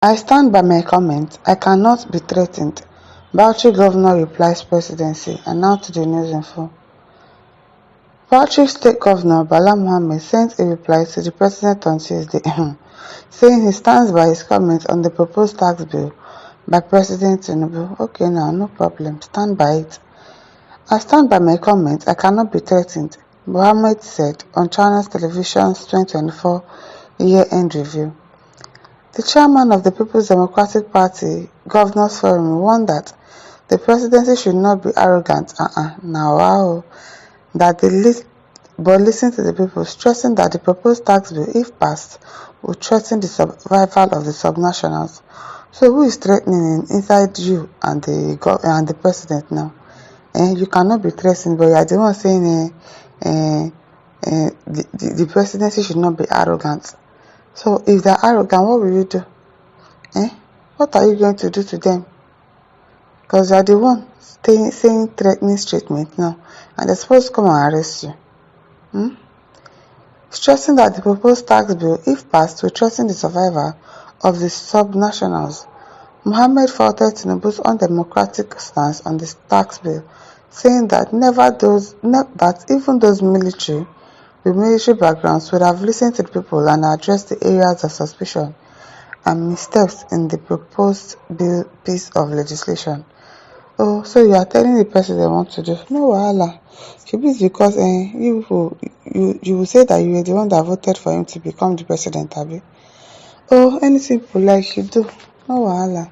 I stand by my comment. I cannot be threatened. Bauchi Governor replies presidency, announced to the news info. Bauchi State Governor Bala sent a reply to the President on Tuesday, saying he stands by his comment on the proposed tax bill by President Tinubu. Okay now, no problem. Stand by it. I stand by my comment. I cannot be threatened, Mohammed said on Channels Television's 2024 year-end review. The chairman of the People's Democratic Party Governors Forum warned that the presidency should not be arrogant, but listen to the people, stressing that the proposed tax bill, if passed, would threaten the survival of the subnationals. So who is threatening inside you and the president now? You cannot be threatened, but you are the one saying the presidency should not be arrogant. So if they're arrogant, what will you do? What are you going to do to them? Because you are the one saying threatening statement now, and they're supposed to come and arrest you. Stressing that the proposed tax bill, if passed, will threaten the survival of the subnationals. Mohammed faulted Tinubu's undemocratic stance on the tax bill, saying that even those with military backgrounds would have listened to the people and addressed the areas of suspicion and missteps in the proposed piece of legislation. Oh, so you are telling the president what to do? No wahala. Maybe it's because you will say that you were the one that voted for him to become the president, abi? Oh, anything people like you do. No wahala.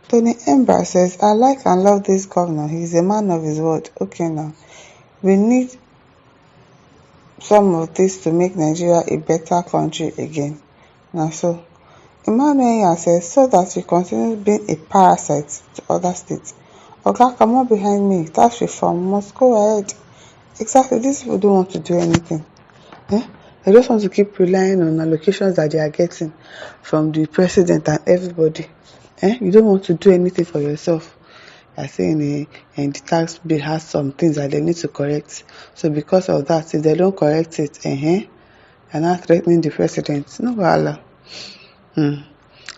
Tony Embra says, I like and love this governor. He is a man of his word. Okay now. We need some of this to make Nigeria a better country again. Now so Emmanuel says, so that we continue being a parasite to other states. Oga, come on behind me. Tax reform must go ahead. Exactly. These people don't want to do anything. They just want to keep relying on allocations that they are getting from the president and everybody. You don't want to do anything for yourself. You are saying the tax bill has some things that they need to correct. So because of that, if they don't correct it, they're not threatening the president. No wahala.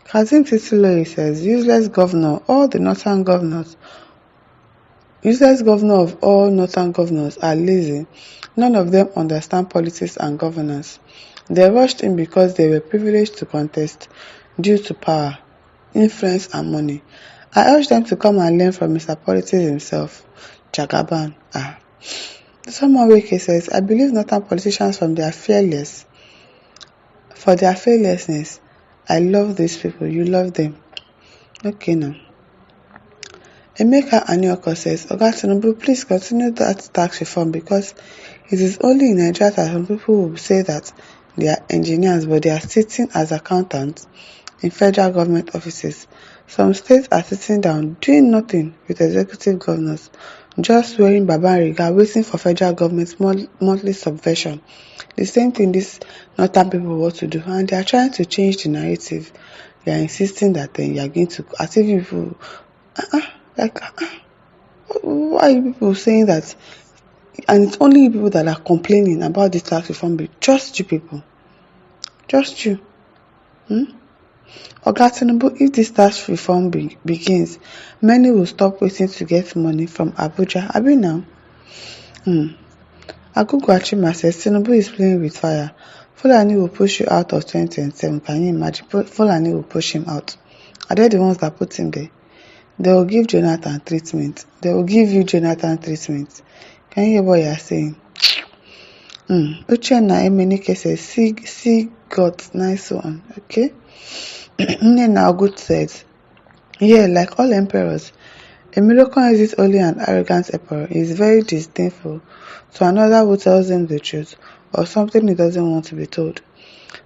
Kazim Tituloi says, useless governor of all northern governors are lazy. None of them understand politics and governance. They rushed in because they were privileged to contest due to power, influence and money. I urge them to come and learn from Mr. Politics himself, Jagaban. Someone Weke says, I believe northern politicians for their fearlessness. I love these people. You love them. Okay now. Emeka Anyoko says, Oga Tinubu, please continue that tax reform because it is only in Nigeria that some people will say that they are engineers but they are sitting as accountants in federal government offices. Some states are sitting down doing nothing with executive governors, just wearing Babariga, waiting for federal government's monthly subvention. The same thing these northern people want to do, and they are trying to change the narrative. They are insisting that you are going to, as if people, why are you people saying that? And it's only you people that are complaining about this tax reform bill. Just you people. Just you. Oga Tinubu, if this tax reform begins, many will stop waiting to get money from Abuja. Abi now? Agugu Achima says Tinubu is playing with fire. Fulani will push you out of 2027. Can you imagine? Fulani will push him out. Are they the ones that put him there? They will give Jonathan treatment. They will give you Jonathan treatment. Can you hear what you are saying? Uchenna Emenike says, see God, nice one. Okay? Nnenna Ogut says, yeah, like all emperors, Emilokon is only an arrogant emperor. He is very disdainful to another who tells him the truth or something he doesn't want to be told.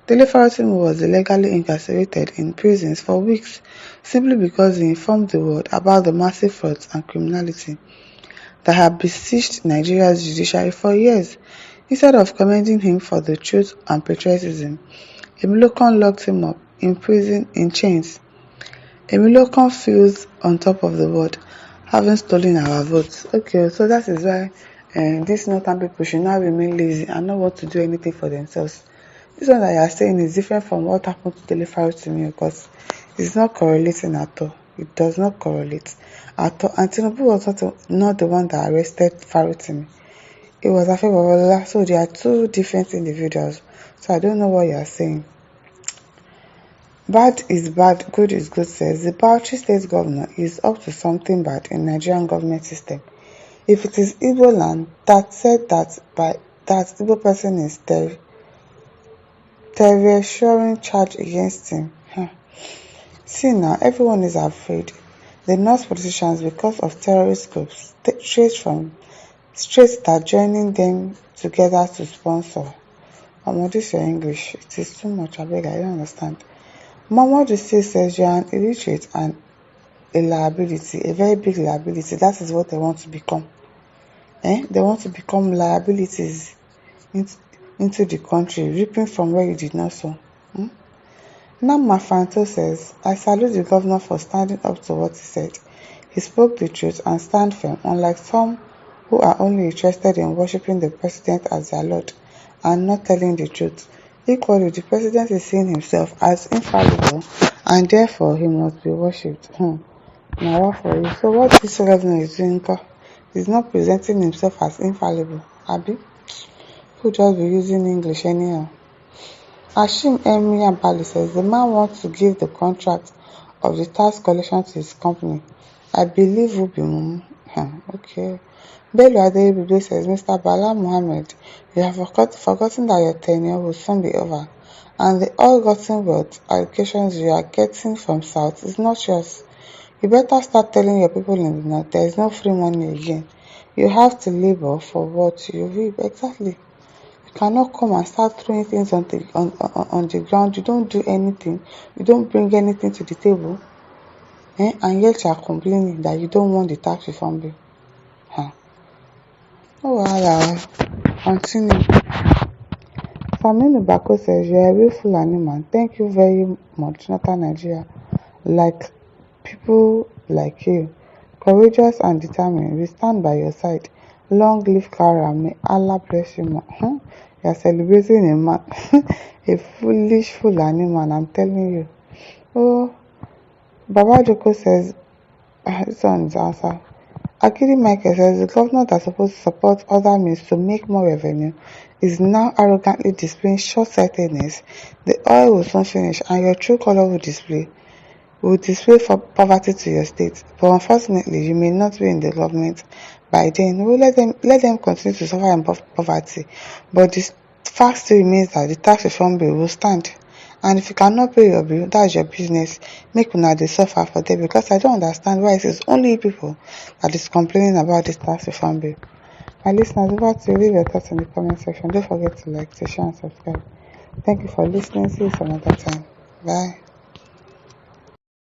Dele Faratim was illegally incarcerated in prisons for weeks simply because he informed the world about the massive frauds and criminality that had besieged Nigeria's judiciary for years. Instead of commending him for the truth and patriotism, Emilokon locked him up in prison in chains. Emilokon feels on top of the world, having stolen our votes. Okay, so that is why these northern people should now remain lazy and not want to do anything for themselves. This one that you are saying is different from what happened to Dele Faratim because It's not correlating at all. It does not correlate at all. And Tinubu was not the one that arrested Farotimi. It was Afe Babalola. So they are two different individuals. So I don't know what you are saying. Bad is bad, good is good, says the Bauchi state governor is up to something bad in Nigerian government system. If it is Igbo land that said that by that Igbo person is terroring charge against him. See now, everyone is afraid. The North politicians, because of terrorist groups, straight that joining them together to sponsor. This your English. It is too much. I beg, I don't understand. Mohammed still says you are an illiterate and a liability, a very big liability. That is what they want to become. They want to become liabilities into the country, reaping from where you did not sow. Nama Fanto says, I salute the governor for standing up to what he said. He spoke the truth and stand firm, unlike some who are only interested in worshipping the president as their lord and not telling the truth. Equally, the president is seeing himself as infallible and therefore he must be worshipped. Now what for you? So what this governor is doing, he's not presenting himself as infallible. Abi? Who just be using English anyhow? Hashim Emir Bali says the man wants to give the contract of the tax collection to his company. I believe will be okay. Bello Adeyibigbe says, Mr. Bala Mohammed, you have forgotten that your tenure will soon be over, and the ill-gotten wealth allocations you are getting from South is not yours. You better start telling your people in the North there is no free money again. You have to labor for what you reap. Exactly. You cannot come and start throwing things on the ground. You don't do anything. You don't bring anything to the table. And yet you are complaining that you don't want the tax reform bill. Oh, wow. Continue. Saminu Bako says, you are a real Fulani man. Thank you very much, Northern Nigeria. Like people like you, courageous and determined, we stand by your side. Long live Kara, may Allah bless you more. You are celebrating a man, a foolish Fulani man, I'm telling you. Oh, Baba Joko says, this one is answer. Akiri Michael says the governor that's supposed to support other means to make more revenue is now arrogantly displaying short-sightedness. The oil will soon finish and your true color will display for poverty to your state. But unfortunately, you may not be in the government by then. We'll let them continue to suffer in poverty. But the fact still remains that the tax reform bill will stand. And if you cannot pay your bill, that's your business. Make una dey suffer for them, because I don't understand why it is only people that is complaining about this tax reform bill. My listeners, over to you. Leave your thoughts in the comment section. Don't forget to like, share, and subscribe. Thank you for listening. See you some other time. Bye.